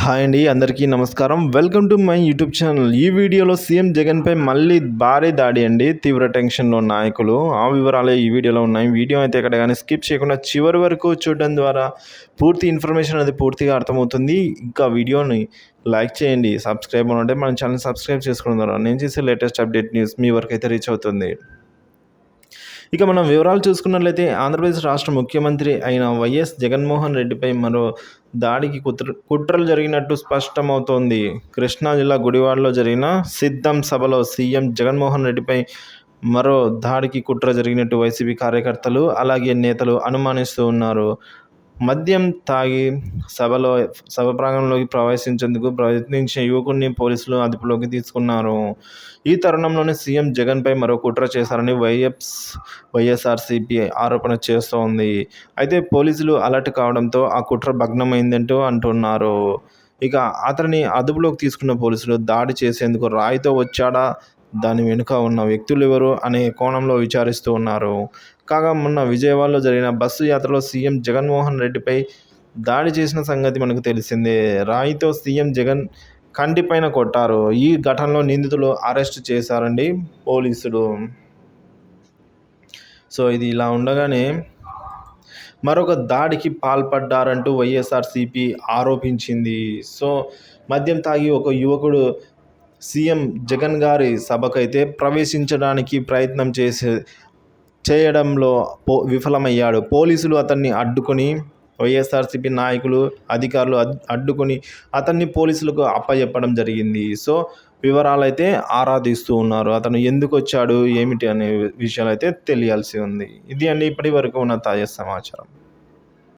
Hi అండి, అందరికీ నమస్కారం. Welcome to my YouTube channel. ఈ వీడియోలో సీఎం జగన్పై మళ్ళీ భారీ దాడి అండి. తీవ్ర టెన్షన్లో నాయకులు. ఆ వివరాలే ఈ వీడియోలో ఉన్నాయి. వీడియో అయితే ఎక్కడ కానీ స్కిప్ చేయకుండా చివరి వరకు చూడడం ద్వారా పూర్తి ఇన్ఫర్మేషన్ అనేది పూర్తిగా అర్థమవుతుంది. ఇంకా వీడియోని లైక్ చేయండి. సబ్స్క్రైబ్ అని ఉంటే మన ఛానల్ సబ్స్క్రైబ్ చేసుకోవడం ద్వారా నేను చేసే లేటెస్ట్ అప్డేట్ న్యూస్ మీ వరకు అయితే రీచ్ అవుతుంది. ఇక మనం వివరాలు చూసుకున్నట్లయితే ఆంధ్రప్రదేశ్ రాష్ట్ర ముఖ్యమంత్రి అయిన వైఎస్ జగన్మోహన్ రెడ్డిపై మరో దాడికి కుట్రలు జరిగినట్టు స్పష్టమవుతోంది. కృష్ణా జిల్లా గుడివాడలో జరిగిన సిద్ధం సభలో సీఎం జగన్మోహన్ రెడ్డిపై మరో దాడికి కుట్ర జరిగినట్టు వైసీపీ కార్యకర్తలు అలాగే నేతలు అనుమానిస్తూ ఉన్నారు. మద్యం తాగి సభ ప్రాంగణంలోకి ప్రవేశించేందుకు ప్రయత్నించిన యువకుడిని పోలీసులు అదుపులోకి తీసుకున్నారు. ఈ తరుణంలోనే సీఎం జగన్పై మరో కుట్ర చేశారని వైఎస్ఆర్సీపీ ఆరోపణ చేస్తోంది. అయితే పోలీసులు అలర్ట్ కావడంతో ఆ కుట్ర భగ్నమైందంటూ అంటున్నారు. ఇక అతనిని అదుపులోకి తీసుకున్న పోలీసులు దాడి చేసేందుకు రాయితో వచ్చాడా, దాని వెనుక ఉన్న వ్యక్తులు ఎవరు అనే కోణంలో విచారిస్తూ ఉన్నారు. కాగా మొన్న విజయవాడలో జరిగిన బస్సు యాత్రలో సీఎం జగన్మోహన్ రెడ్డిపై దాడి చేసిన సంగతి మనకు తెలిసిందే. రాయితో సీఎం జగన్ కంటిపైన కొట్టారు. ఈ ఘటనలో నిందితులు అరెస్ట్ చేశారండి పోలీసులు. సో ఇది ఇలా ఉండగానే మరొక దాడికి పాల్పడ్డారంటూ వైఎస్ఆర్సీపీ ఆరోపించింది. సో మద్యం తాగి ఒక యువకుడు సీఎం జగన్ గారి సభకైతే ప్రవేశించడానికి ప్రయత్నం చేయడంలో విఫలమయ్యాడు. పోలీసులు అతన్ని అడ్డుకొని వైఎస్ఆర్సీపీ నాయకులు అధికారులు అడ్డుకొని అతన్ని పోలీసులకు అప్పచెప్పడం జరిగింది. సో వివరాలైతే ఆరా తీస్తూ ఉన్నారు. అతను ఎందుకు వచ్చాడు ఏమిటి అనే విషయాలు అయితే తెలియాల్సి ఉంది. ఇది అండి ఇప్పటి వరకు ఉన్న తాజా సమాచారం.